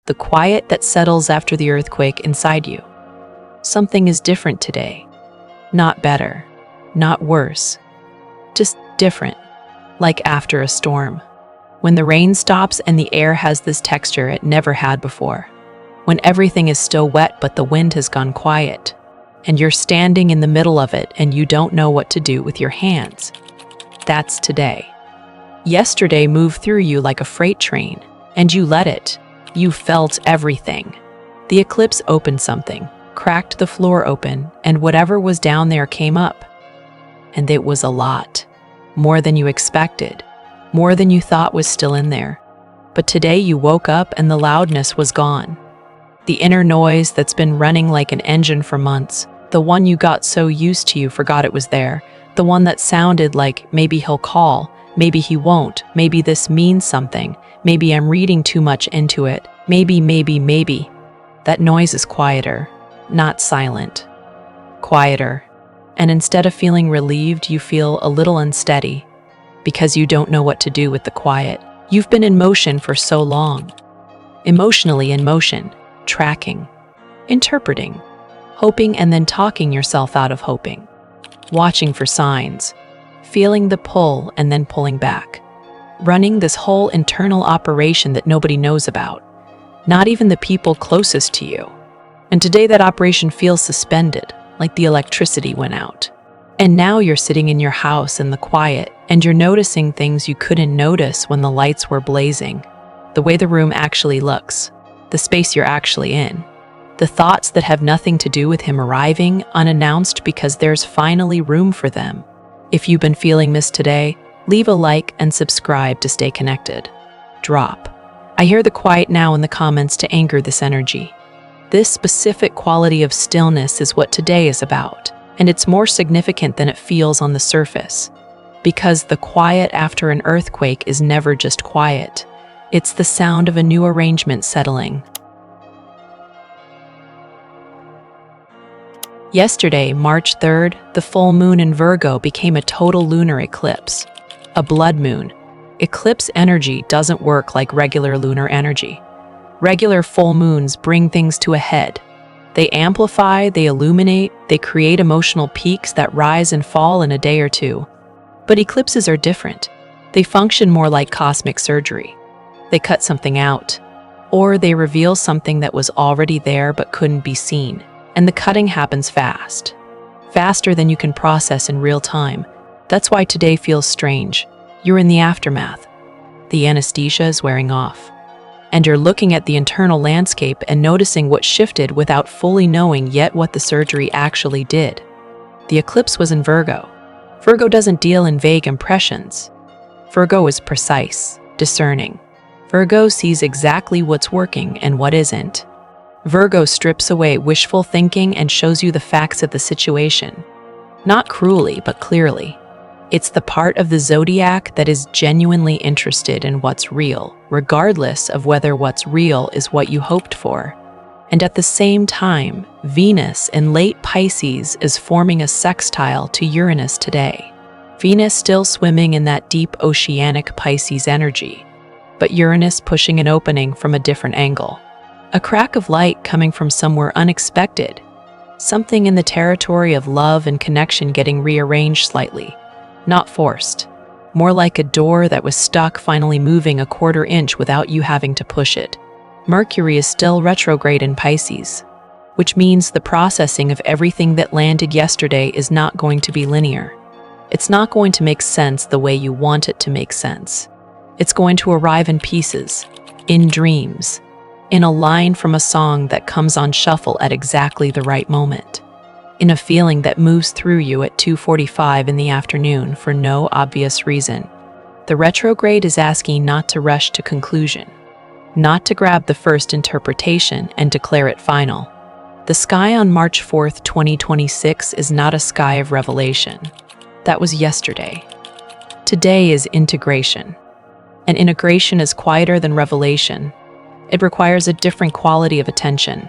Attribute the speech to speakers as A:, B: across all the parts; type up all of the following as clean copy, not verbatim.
A: the quiet that settles after the earthquake inside you. Something is different today. Not better, not worse, just different, like after a storm. When the rain stops and the air has this texture it never had before. When everything is still wet but the wind has gone quiet, and you're standing in the middle of it and you don't know what to do with your hands. That's today. Yesterday moved through you like a freight train, and you let it. You felt everything. The eclipse opened something, cracked the floor open, and whatever was down there came up. And it was a lot. More than you expected. More than you thought was still in there. But today you woke up and the loudness was gone. The inner noise that's been running like an engine for months, the one you got so used to you forgot it was there, the one that sounded like maybe he'll call, maybe he won't, maybe this means something, maybe I'm reading too much into it, maybe. That noise is quieter, not silent. Quieter. And instead of feeling relieved, you feel a little unsteady because you don't know what to do with the quiet. You've been in motion for so long. Emotionally in motion, tracking, interpreting, hoping and then talking yourself out of hoping, watching for signs, feeling the pull and then pulling back, running this whole internal operation that nobody knows about, not even the people closest to you. And today that operation feels suspended, like the electricity went out. And now you're sitting in your house in the quiet, and you're noticing things you couldn't notice when the lights were blazing. The way the room actually looks, the space you're actually in, the thoughts that have nothing to do with him arriving unannounced because there's finally room for them. If you've been feeling this today, leave a like and subscribe to stay connected. Drop. I hear the quiet now in the comments to anchor this energy. This specific quality of stillness is what today is about, and it's more significant than it feels on the surface. Because the quiet after an earthquake is never just quiet. It's the sound of a new arrangement settling. Yesterday, March 3rd, the full moon in Virgo became a total lunar eclipse, a blood moon. Eclipse energy doesn't work like regular lunar energy. Regular full moons bring things to a head. They amplify, they illuminate, they create emotional peaks that rise and fall in a day or two. But eclipses are different. They function more like cosmic surgery. They cut something out, or they reveal something that was already there but couldn't be seen. And the cutting happens fast. Faster than you can process in real time. That's why today feels strange. You're in the aftermath. The anesthesia is wearing off. And you're looking at the internal landscape and noticing what shifted without fully knowing yet what the surgery actually did. The eclipse was in Virgo. Virgo doesn't deal in vague impressions. Virgo is precise, discerning. Virgo sees exactly what's working and what isn't. Virgo strips away wishful thinking and shows you the facts of the situation. Not cruelly, but clearly. It's the part of the zodiac that is genuinely interested in what's real, regardless of whether what's real is what you hoped for. And at the same time, Venus in late Pisces is forming a sextile to Uranus today. Venus still swimming in that deep oceanic Pisces energy, but Uranus pushing an opening from a different angle. A crack of light coming from somewhere unexpected. Something in the territory of love and connection getting rearranged slightly. Not forced. More like a door that was stuck finally moving a quarter inch without you having to push it. Mercury is still retrograde in Pisces, which means the processing of everything that landed yesterday is not going to be linear. It's not going to make sense the way you want it to make sense. It's going to arrive in pieces, in dreams, in a line from a song that comes on shuffle at exactly the right moment, in a feeling that moves through you at 2:45 in the afternoon for no obvious reason. The retrograde is asking not to rush to conclusion, not to grab the first interpretation and declare it final. The sky on March 4th, 2026 is not a sky of revelation. That was yesterday. Today is integration. And integration is quieter than revelation. It requires a different quality of attention,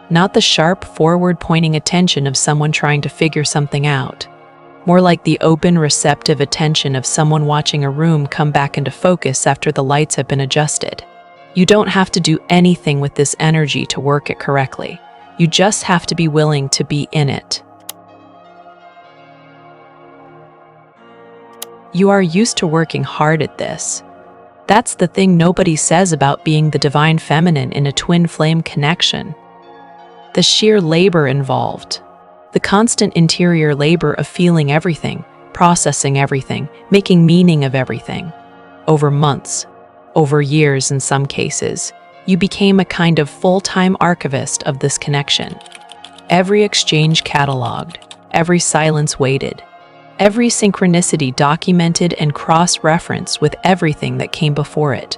A: not the sharp, forward-pointing attention of someone trying to figure something out, more like the open, receptive attention of someone watching a room come back into focus after the lights have been adjusted. You don't have to do anything with this energy to work it correctly. You just have to be willing to be in it. You are used to working hard at this. That's the thing nobody says about being the divine feminine in a twin flame connection. The sheer labor involved. The constant interior labor of feeling everything, processing everything, making meaning of everything. Over months, over years in some cases, you became a kind of full-time archivist of this connection. Every exchange cataloged, every silence weighted, every synchronicity documented and cross-referenced with everything that came before it.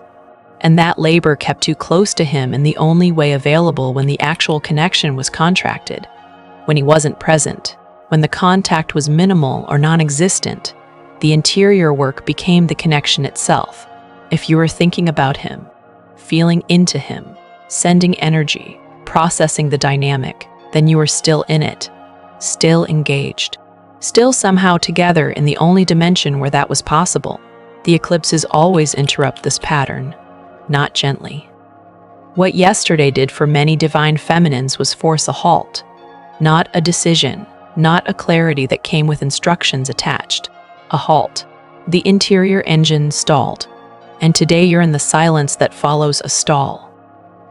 A: And that labor kept you close to him in the only way available when the actual connection was contracted, when he wasn't present, when the contact was minimal or non-existent. The interior work became the connection itself. If you were thinking about him, feeling into him, sending energy, processing the dynamic, then you were still in it, still engaged, still somehow together in the only dimension where that was possible. The eclipses always interrupt this pattern, not gently. What yesterday did for many divine feminines was force a halt, not a decision, not a clarity that came with instructions attached. A halt. The interior engine stalled. And today you're in the silence that follows a stall.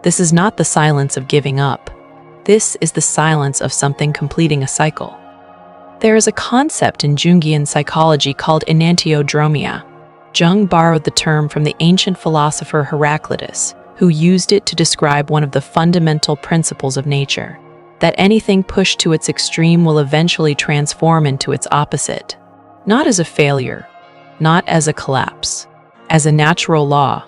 A: This is not the silence of giving up. This is the silence of something completing a cycle. There is a concept in Jungian psychology called enantiodromia. Jung borrowed the term from the ancient philosopher Heraclitus, who used it to describe one of the fundamental principles of nature, that anything pushed to its extreme will eventually transform into its opposite. Not as a failure, not as a collapse. As a natural law,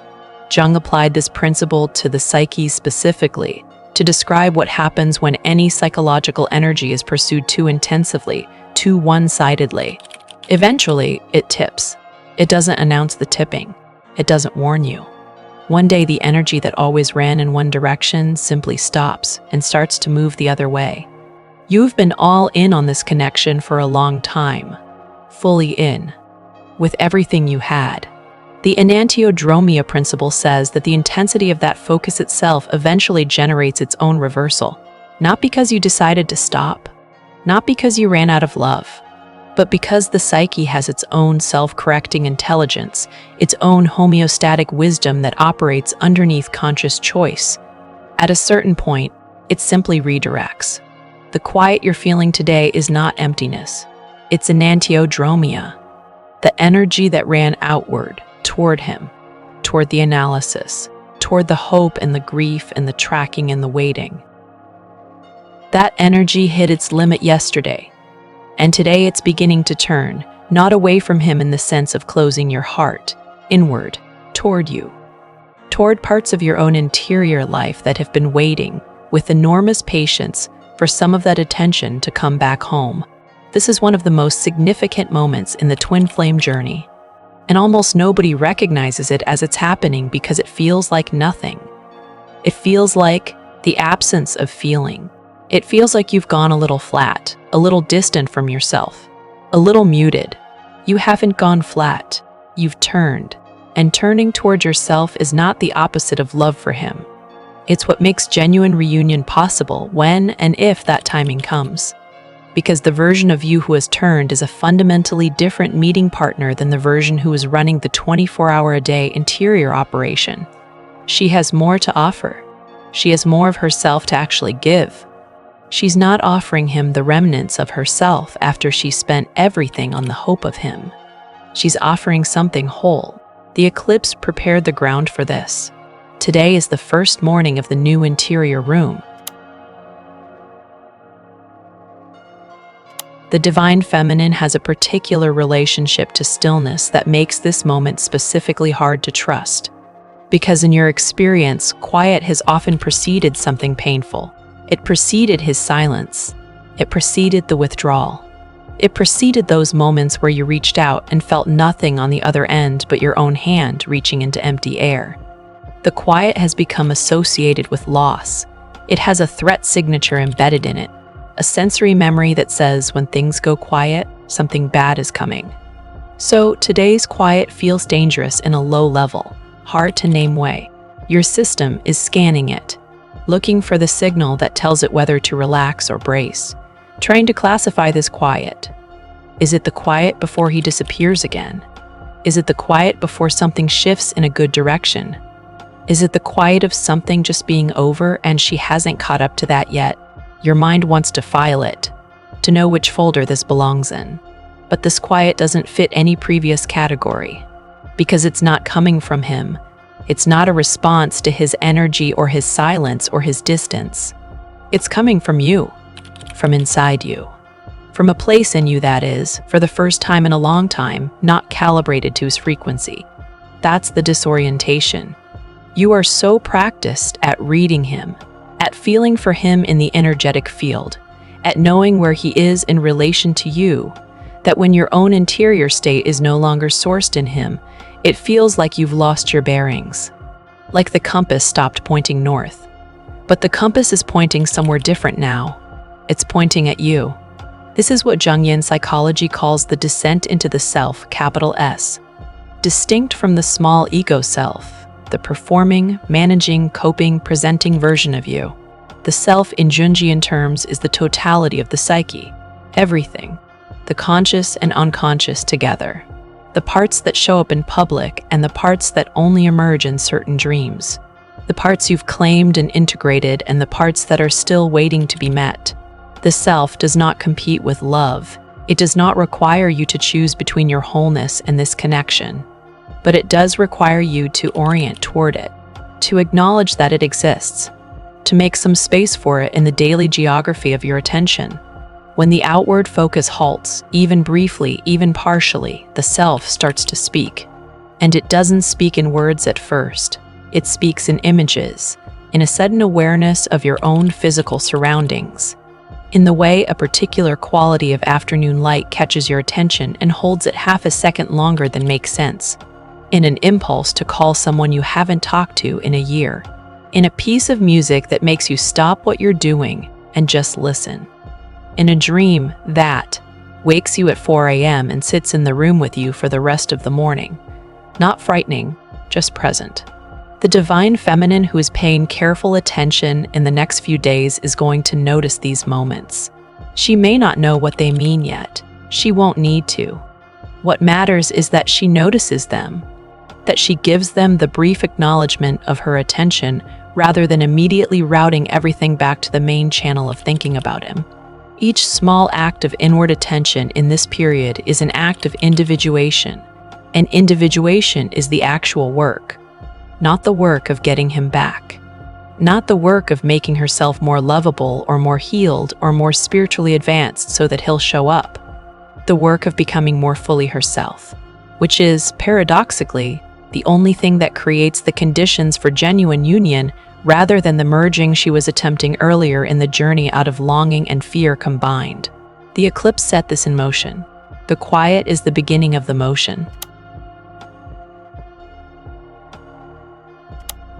A: Jung applied this principle to the psyche specifically to describe what happens when any psychological energy is pursued too intensively, too one-sidedly. Eventually, it tips. It doesn't announce the tipping. It doesn't warn you. One day, the energy that always ran in one direction simply stops and starts to move the other way. You've been all in on this connection for a long time, fully in, with everything you had. The enantiodromia principle says that the intensity of that focus itself eventually generates its own reversal, not because you decided to stop, not because you ran out of love, but because the psyche has its own self-correcting intelligence, its own homeostatic wisdom that operates underneath conscious choice. At a certain point, it simply redirects. The quiet you're feeling today is not emptiness. It's enantiodromia, the energy that ran outward, toward him, toward the analysis, toward the hope and the grief and the tracking and the waiting. That energy hit its limit yesterday, and today it's beginning to turn, not away from him in the sense of closing your heart, inward, toward you, toward parts of your own interior life that have been waiting, with enormous patience, for some of that attention to come back home. This is one of the most significant moments in the twin flame journey, and almost nobody recognizes it as it's happening because it feels like nothing. It feels like the absence of feeling. It feels like you've gone a little flat, a little distant from yourself, a little muted. You haven't gone flat. You've turned. And turning toward yourself is not the opposite of love for him. It's what makes genuine reunion possible when and if that timing comes. Because the version of you who has turned is a fundamentally different meeting partner than the version who is running the 24-hour-a-day interior operation. She has more to offer. She has more of herself to actually give. She's not offering him the remnants of herself after she spent everything on the hope of him. She's offering something whole. The eclipse prepared the ground for this. Today is the first morning of the new interior room. The divine feminine has a particular relationship to stillness that makes this moment specifically hard to trust. Because in your experience, quiet has often preceded something painful. It preceded his silence. It preceded the withdrawal. It preceded those moments where you reached out and felt nothing on the other end but your own hand reaching into empty air. The quiet has become associated with loss. It has a threat signature embedded in it. A sensory memory that says when things go quiet, something bad is coming. So today's quiet feels dangerous in a low-level, hard-to-name way. Your system is scanning it, looking for the signal that tells it whether to relax or brace, trying to classify this quiet. Is it the quiet before he disappears again? Is it the quiet before something shifts in a good direction? Is it the quiet of something just being over and she hasn't caught up to that yet? Your mind wants to file it, to know which folder this belongs in. But this quiet doesn't fit any previous category, because it's not coming from him. It's not a response to his energy or his silence or his distance. It's coming from you, from inside you. From a place in you that is, for the first time in a long time, not calibrated to his frequency. That's the disorientation. You are so practiced at reading him, at feeling for him in the energetic field, at knowing where he is in relation to you, that when your own interior state is no longer sourced in him, it feels like you've lost your bearings. Like the compass stopped pointing north. But the compass is pointing somewhere different now. It's pointing at you. This is what Jungian psychology calls the descent into the self, capital S. Distinct from the small ego self, the performing, managing, coping, presenting version of you. The self in Jungian terms is the totality of the psyche, everything, the conscious and unconscious together. The parts that show up in public and the parts that only emerge in certain dreams. The parts you've claimed and integrated and the parts that are still waiting to be met. The self does not compete with love. It does not require you to choose between your wholeness and this connection. But it does require you to orient toward it, to acknowledge that it exists, to make some space for it in the daily geography of your attention. When the outward focus halts, even briefly, even partially, the self starts to speak. And it doesn't speak in words at first. It speaks in images, in a sudden awareness of your own physical surroundings, in the way a particular quality of afternoon light catches your attention and holds it half a second longer than makes sense, in an impulse to call someone you haven't talked to in a year, in a piece of music that makes you stop what you're doing and just listen. In a dream that wakes you at 4 a.m. and sits in the room with you for the rest of the morning. Not frightening, just present. The divine feminine who is paying careful attention in the next few days is going to notice these moments. She may not know what they mean yet. She won't need to. What matters is that she notices them, that she gives them the brief acknowledgement of her attention rather than immediately routing everything back to the main channel of thinking about him. Each small act of inward attention in this period is an act of individuation, and individuation is the actual work, not the work of getting him back, not the work of making herself more lovable or more healed or more spiritually advanced so that he'll show up, the work of becoming more fully herself, which is, paradoxically, the only thing that creates the conditions for genuine union rather than the merging she was attempting earlier in the journey out of longing and fear combined. The eclipse set this in motion. The quiet is the beginning of the motion.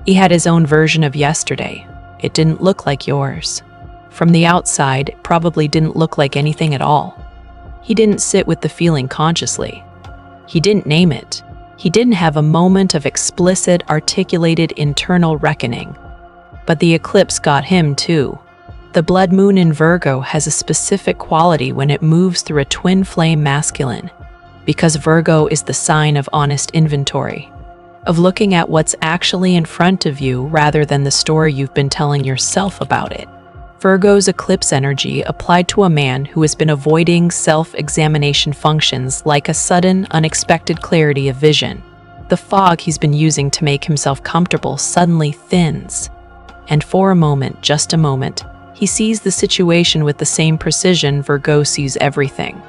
A: He had his own version of yesterday. It didn't look like yours. From the outside, it probably didn't look like anything at all. He didn't sit with the feeling consciously. He didn't name it. He didn't have a moment of explicit, articulated internal reckoning. But the eclipse got him too. The blood moon in Virgo has a specific quality when it moves through a twin flame masculine, because Virgo is the sign of honest inventory, of looking at what's actually in front of you rather than the story you've been telling yourself about it. Virgo's eclipse energy applied to a man who has been avoiding self-examination functions like a sudden, unexpected clarity of vision. The fog he's been using to make himself comfortable suddenly thins. And for a moment, just a moment, he sees the situation with the same precision Virgo sees everything.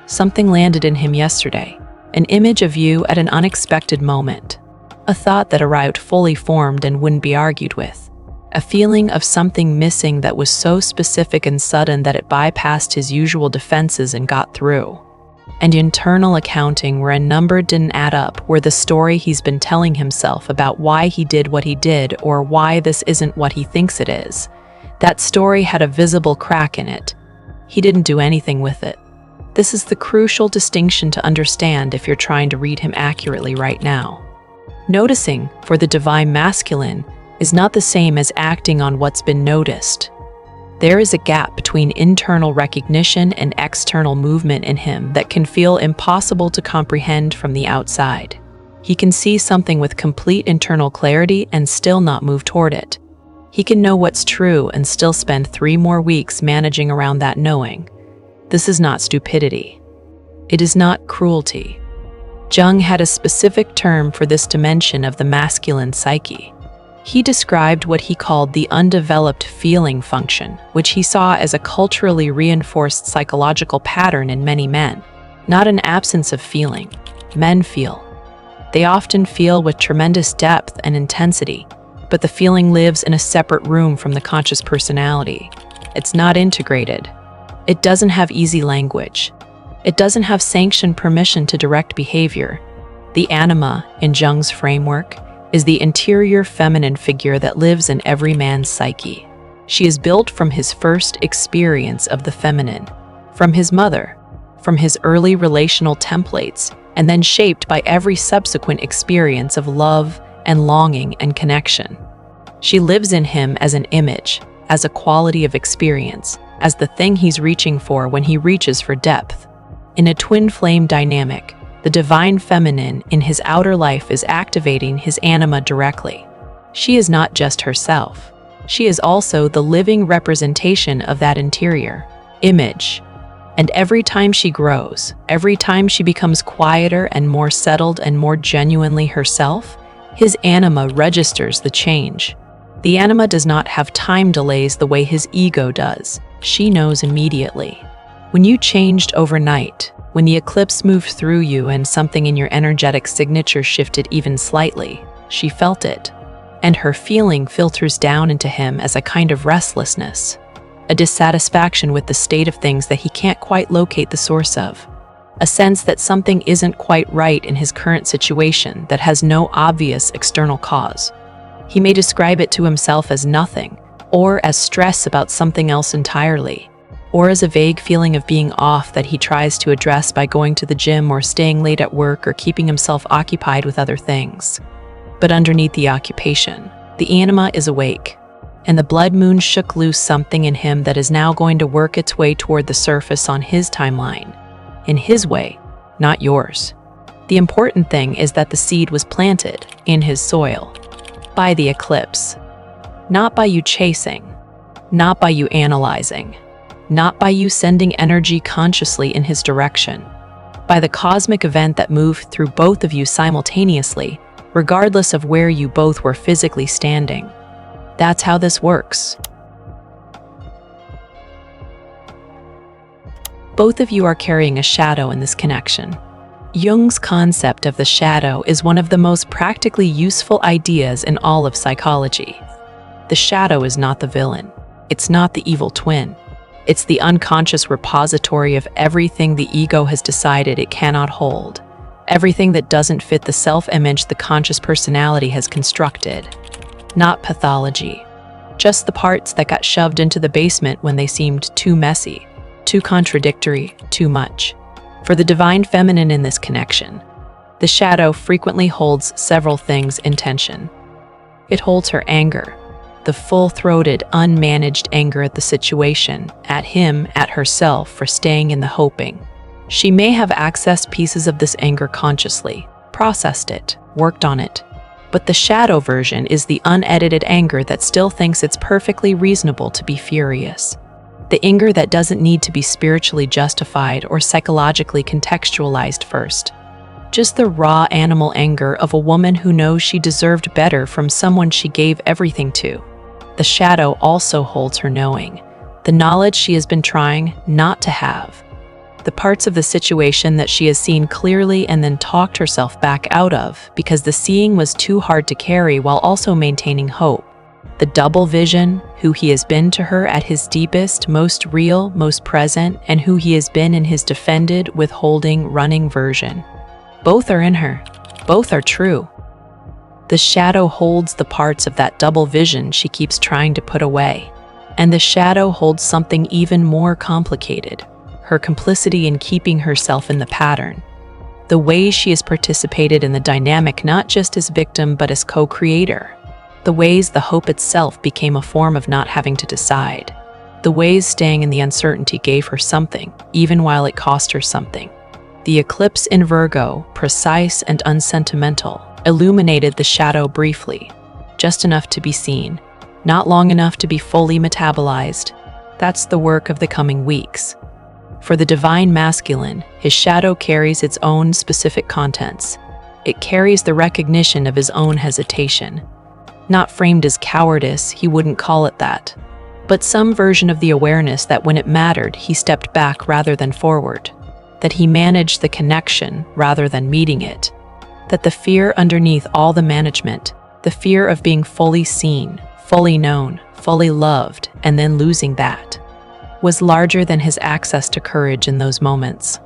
A: Something landed in him yesterday, an image of you at an unexpected moment, a thought that arrived fully formed and wouldn't be argued with, a feeling of something missing that was so specific and sudden that it bypassed his usual defenses and got through. And internal accounting where a number didn't add up, where the story he's been telling himself about why he did what he did or why this isn't what he thinks it is, that story had a visible crack in it. He didn't do anything with it. This is the crucial distinction to understand if you're trying to read him accurately right now. Noticing for the divine masculine is not the same as acting on what's been noticed. There is a gap between internal recognition and external movement in him that can feel impossible to comprehend from the outside. He can see something with complete internal clarity and still not move toward it. He can know what's true and still spend 3 more weeks managing around that knowing. This is not stupidity. It is not cruelty. Jung had a specific term for this dimension of the masculine psyche. He described what he called the undeveloped feeling function, which he saw as a culturally reinforced psychological pattern in many men. Not an absence of feeling. Men feel. They often feel with tremendous depth and intensity, but the feeling lives in a separate room from the conscious personality. It's not integrated. It doesn't have easy language. It doesn't have sanctioned permission to direct behavior. The anima, in Jung's framework, is the interior feminine figure that lives in every man's psyche. She is built from his first experience of the feminine, from his mother, from his early relational templates, and then shaped by every subsequent experience of love and longing and connection. She lives in him as an image, as a quality of experience, as the thing he's reaching for when he reaches for depth. In a twin flame dynamic, the divine feminine in his outer life is activating his anima directly. She is not just herself. She is also the living representation of that interior image. And every time she grows, every time she becomes quieter and more settled and more genuinely herself, his anima registers the change. The anima does not have time delays the way his ego does. She knows immediately. When you changed overnight, when the eclipse moved through you and something in your energetic signature shifted even slightly, she felt it. And her feeling filters down into him as a kind of restlessness, a dissatisfaction with the state of things that he can't quite locate the source of, a sense that something isn't quite right in his current situation that has no obvious external cause. He may describe it to himself as nothing, or as stress about something else entirely, or as a vague feeling of being off that he tries to address by going to the gym or staying late at work or keeping himself occupied with other things. But underneath the occupation, the anima is awake, and the blood moon shook loose something in him that is now going to work its way toward the surface on his timeline. In his way, not yours. The important thing is that the seed was planted in his soil by the eclipse, not by you chasing, not by you analyzing, not by you sending energy consciously in his direction, by the cosmic event that moved through both of you simultaneously, regardless of where you both were physically standing. That's how this works. Both of you are carrying a shadow in this connection. Jung's concept of the shadow is one of the most practically useful ideas in all of psychology. The shadow is not the villain. It's not the evil twin. It's the unconscious repository of everything the ego has decided it cannot hold, everything that doesn't fit the self-image the conscious personality has constructed. Not pathology, just the parts that got shoved into the basement when they seemed too messy, too contradictory, too much. For the divine feminine in this connection, the shadow frequently holds several things in tension. It holds her anger, the full-throated, unmanaged anger at the situation, at him, at herself for staying in the hoping. She may have accessed pieces of this anger consciously, processed it, worked on it. But the shadow version is the unedited anger that still thinks it's perfectly reasonable to be furious. The anger that doesn't need to be spiritually justified or psychologically contextualized first. Just the raw animal anger of a woman who knows she deserved better from someone she gave everything to. The shadow also holds her knowing, the knowledge she has been trying not to have, the parts of the situation that she has seen clearly and then talked herself back out of because the seeing was too hard to carry while also maintaining hope. The double vision, who he has been to her at his deepest, most real, most present, and who he has been in his defended, withholding, running version. Both are in her. Both are true. The shadow holds the parts of that double vision she keeps trying to put away. And the shadow holds something even more complicated, her complicity in keeping herself in the pattern. the ways she has participated in the dynamic not just as victim but as co-creator, the ways the hope itself became a form of not having to decide, the ways staying in the uncertainty gave her something, even while it cost her something. The eclipse in Virgo, precise and unsentimental, illuminated the shadow briefly, just enough to be seen, not long enough to be fully metabolized. That's the work of the coming weeks. For the divine masculine, his shadow carries its own specific contents. It carries the recognition of his own hesitation. Not framed as cowardice, he wouldn't call it that, but some version of the awareness that when it mattered, he stepped back rather than forward, that he managed the connection rather than meeting it, that the fear underneath all the management, the fear of being fully seen, fully known, fully loved, and then losing that, was larger than his access to courage in those moments.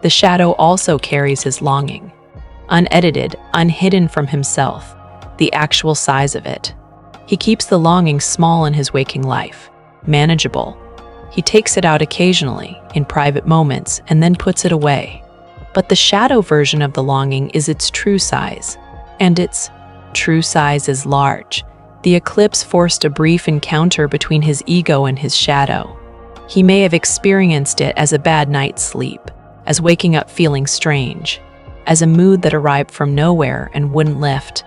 A: The shadow also carries his longing, unedited, unhidden from himself, the actual size of it. He keeps the longing small in his waking life, manageable. He takes it out occasionally, in private moments, and then puts it away. But the shadow version of the longing is its true size, and its true size is large. The eclipse forced a brief encounter between his ego and his shadow. He may have experienced it as a bad night's sleep, as waking up feeling strange, as a mood that arrived from nowhere and wouldn't lift,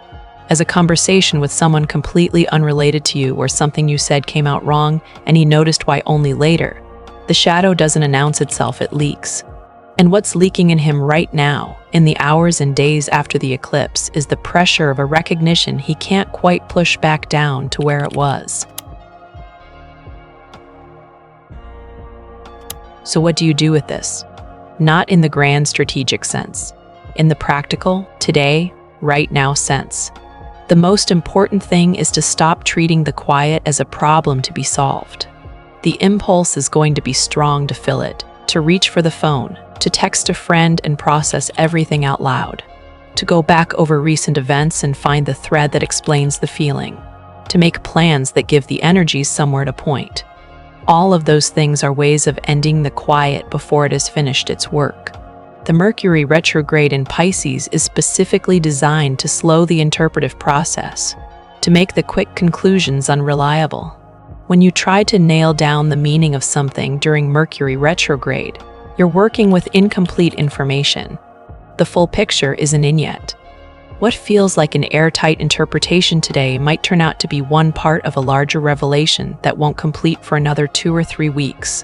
A: as a conversation with someone completely unrelated to you where something you said came out wrong and he noticed why only later. The shadow doesn't announce itself, it leaks. And what's leaking in him right now, in the hours and days after the eclipse, is the pressure of a recognition he can't quite push back down to where it was. So what do you do with this? Not in the grand strategic sense, in the practical, today, right now sense. The most important thing is to stop treating the quiet as a problem to be solved. The impulse is going to be strong to fill it, to reach for the phone, to text a friend and process everything out loud, to go back over recent events and find the thread that explains the feeling, to make plans that give the energies somewhere to point. All of those things are ways of ending the quiet before it has finished its work. The Mercury retrograde in Pisces is specifically designed to slow the interpretive process, to make the quick conclusions unreliable. When you try to nail down the meaning of something during Mercury retrograde, you're working with incomplete information. The full picture isn't in yet. What feels like an airtight interpretation today might turn out to be one part of a larger revelation that won't complete for another 2 or 3 weeks.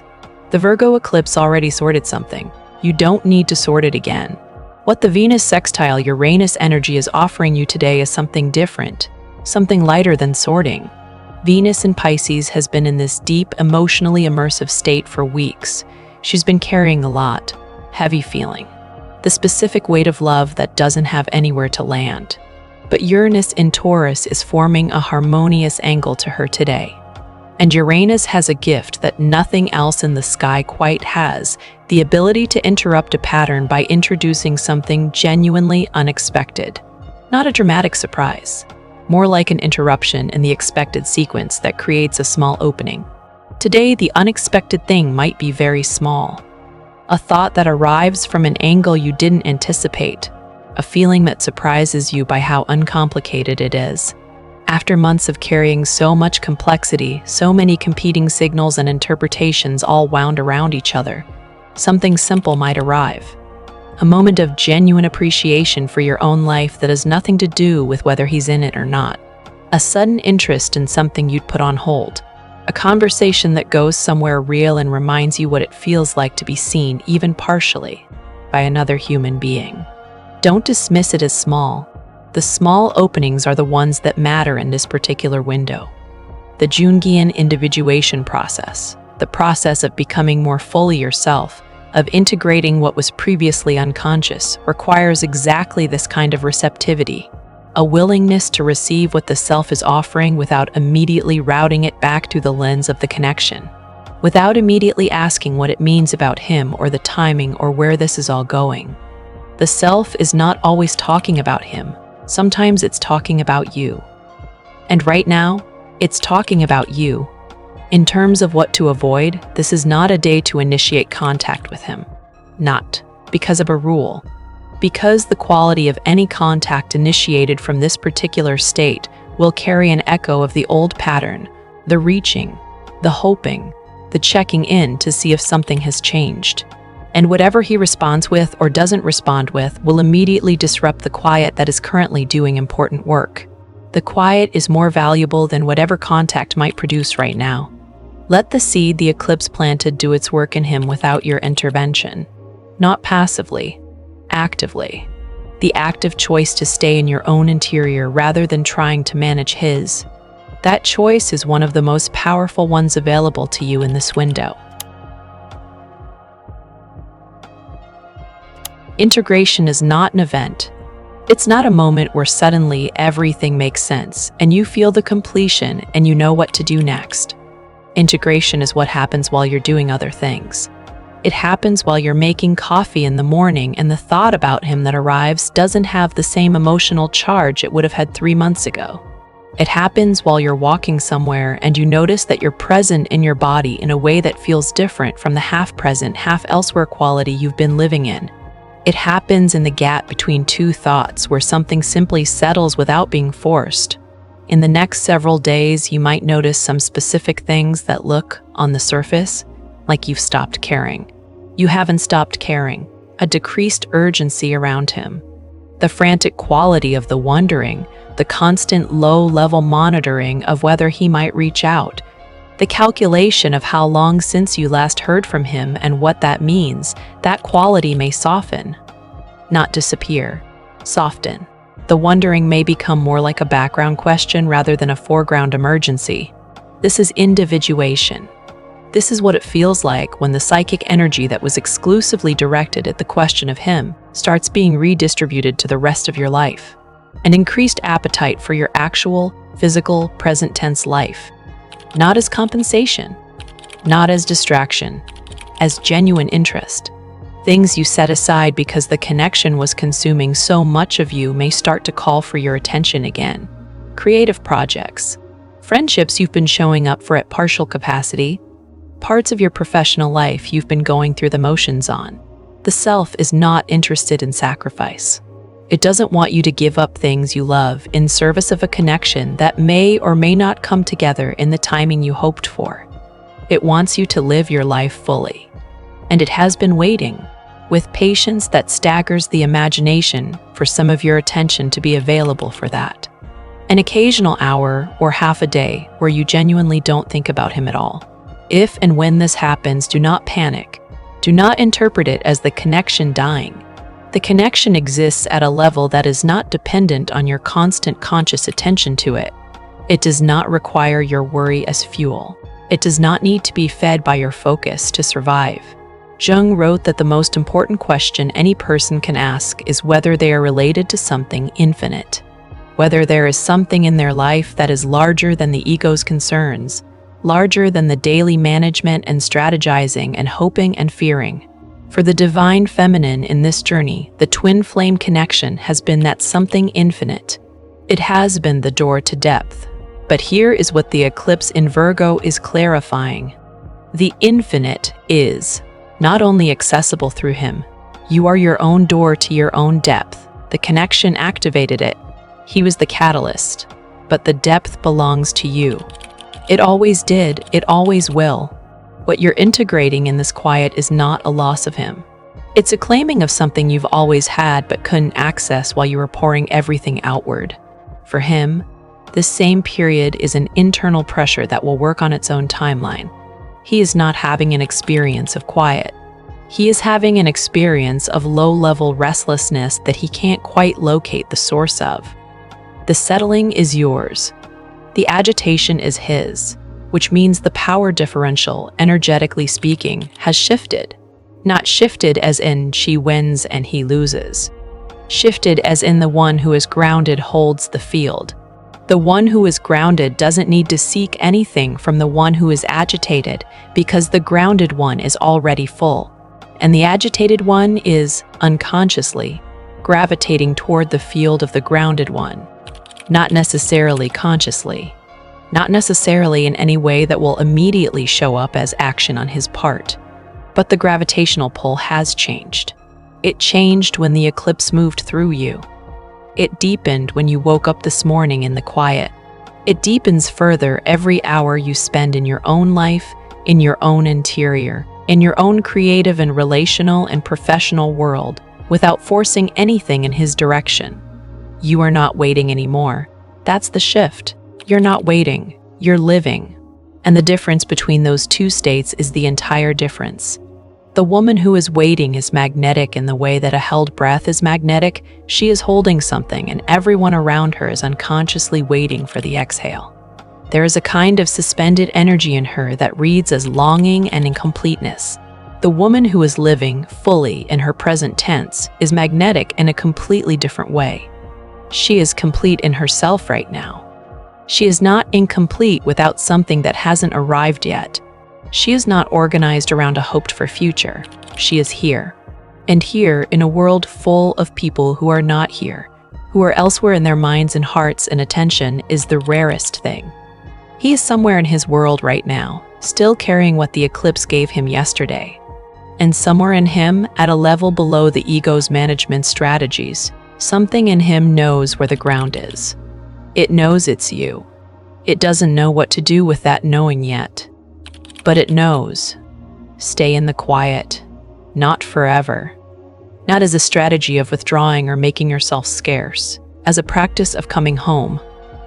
A: The Virgo eclipse already sorted something. You don't need to sort it again. What the Venus sextile Uranus energy is offering you today is something different, something lighter than sorting. Venus in Pisces has been in this deep, emotionally immersive state for weeks. She's been carrying a lot, heavy feeling, the specific weight of love that doesn't have anywhere to land. But Uranus in Taurus is forming a harmonious angle to her today. And Uranus has a gift that nothing else in the sky quite has, the ability to interrupt a pattern by introducing something genuinely unexpected. Not a dramatic surprise, more like an interruption in the expected sequence that creates a small opening. Today, the unexpected thing might be very small. A thought that arrives from an angle you didn't anticipate, a feeling that surprises you by how uncomplicated it is. After months of carrying so much complexity, so many competing signals and interpretations all wound around each other, something simple might arrive. A moment of genuine appreciation for your own life that has nothing to do with whether he's in it or not. A sudden interest in something you'd put on hold. A conversation that goes somewhere real and reminds you what it feels like to be seen, even partially, by another human being. Don't dismiss it as small. The small openings are the ones that matter in this particular window. The Jungian individuation process, the process of becoming more fully yourself, of integrating what was previously unconscious, requires exactly this kind of receptivity, a willingness to receive what the self is offering without immediately routing it back through the lens of the connection, without immediately asking what it means about him or the timing or where this is all going. The self is not always talking about him. Sometimes it's talking about you. And right now, it's talking about you. In terms of what to avoid, this is not a day to initiate contact with him. Not because of a rule, because the quality of any contact initiated from this particular state will carry an echo of the old pattern, the reaching, the hoping, the checking in to see if something has changed. And whatever he responds with or doesn't respond with will immediately disrupt the quiet that is currently doing important work. The quiet is more valuable than whatever contact might produce right now. Let the seed the eclipse planted do its work in him without your intervention. Not passively, actively. The active choice to stay in your own interior rather than trying to manage his. That choice is one of the most powerful ones available to you in this window. Integration is not an event. It's not a moment where suddenly everything makes sense and you feel the completion and you know what to do next. Integration is what happens while you're doing other things. It happens while you're making coffee in the morning and the thought about him that arrives doesn't have the same emotional charge it would have had 3 months ago. It happens while you're walking somewhere and you notice that you're present in your body in a way that feels different from the half-present, half-elsewhere quality you've been living in. It happens in the gap between two thoughts where something simply settles without being forced. In the next several days, you might notice some specific things that look, on the surface, like you've stopped caring. You haven't stopped caring. A decreased urgency around him. The frantic quality of the wondering, the constant low-level monitoring of whether he might reach out, the calculation of how long since you last heard from him and what that means, that quality may soften. Not disappear. Soften. The wondering may become more like a background question rather than a foreground emergency. This is individuation. This is what it feels like when the psychic energy that was exclusively directed at the question of him starts being redistributed to the rest of your life. An increased appetite for your actual, physical, present tense life. Not as compensation, not as distraction, as genuine interest. Things you set aside because the connection was consuming so much of you may start to call for your attention again. Creative projects. Friendships you've been showing up for at partial capacity. Parts of your professional life you've been going through the motions on. The self is not interested in sacrifice. It doesn't want you to give up things you love in service of a connection that may or may not come together in the timing you hoped for. It wants you to live your life fully. And it has been waiting, with patience that staggers the imagination for some of your attention to be available for that. An occasional hour or half a day where you genuinely don't think about him at all. If and when this happens, do not panic. Do not interpret it as the connection dying. The connection exists at a level that is not dependent on your constant conscious attention to it. It does not require your worry as fuel. It does not need to be fed by your focus to survive. Jung wrote that the most important question any person can ask is whether they are related to something infinite. Whether there is something in their life that is larger than the ego's concerns, larger than the daily management and strategizing and hoping and fearing. For the divine feminine in this journey, the twin flame connection has been that something infinite. It has been the door to depth. But here is what the eclipse in Virgo is clarifying. The infinite is not only accessible through him. You are your own door to your own depth. The connection activated it. He was the catalyst. But the depth belongs to you. It always did, it always will. What you're integrating in this quiet is not a loss of him. It's a claiming of something you've always had but couldn't access while you were pouring everything outward. For him, this same period is an internal pressure that will work on its own timeline. He is not having an experience of quiet. He is having an experience of low-level restlessness that he can't quite locate the source of. The settling is yours. The agitation is his, which means the power differential, energetically speaking, has shifted. Not shifted as in she wins and he loses. Shifted as in the one who is grounded holds the field. The one who is grounded doesn't need to seek anything from the one who is agitated because the grounded one is already full. And the agitated one is, unconsciously, gravitating toward the field of the grounded one. Not necessarily consciously. Not necessarily in any way that will immediately show up as action on his part. But the gravitational pull has changed. It changed when the eclipse moved through you. It deepened when you woke up this morning in the quiet. It deepens further every hour you spend in your own life, in your own interior, in your own creative and relational and professional world, without forcing anything in his direction. You are not waiting anymore. That's the shift. You're not waiting, you're living. And the difference between those two states is the entire difference. The woman who is waiting is magnetic in the way that a held breath is magnetic. She is holding something, and everyone around her is unconsciously waiting for the exhale. There is a kind of suspended energy in her that reads as longing and incompleteness. The woman who is living fully in her present tense is magnetic in a completely different way. She is complete in herself right now. She is not incomplete without something that hasn't arrived yet. She is not organized around a hoped-for future. She is here. And here, in a world full of people who are not here, who are elsewhere in their minds and hearts and attention, is the rarest thing. He is somewhere in his world right now, still carrying what the eclipse gave him yesterday. And somewhere in him, at a level below the ego's management strategies, something in him knows where the ground is. It knows it's you. It doesn't know what to do with that knowing yet. But it knows. Stay in the quiet. Not forever. Not as a strategy of withdrawing or making yourself scarce. As a practice of coming home.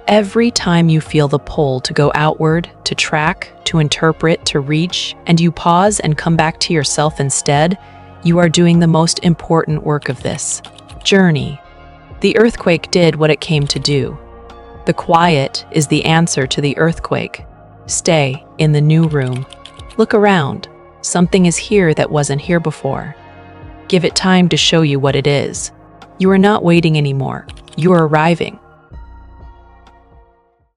A: Every time you feel the pull to go outward, to track, to interpret, to reach, and you pause and come back to yourself instead, you are doing the most important work of this journey. The earthquake did what it came to do. The quiet is the answer to the earthquake. Stay in the new room. Look around. Something is here that wasn't here before. Give it time to show you what it is. You are not waiting anymore. You are arriving.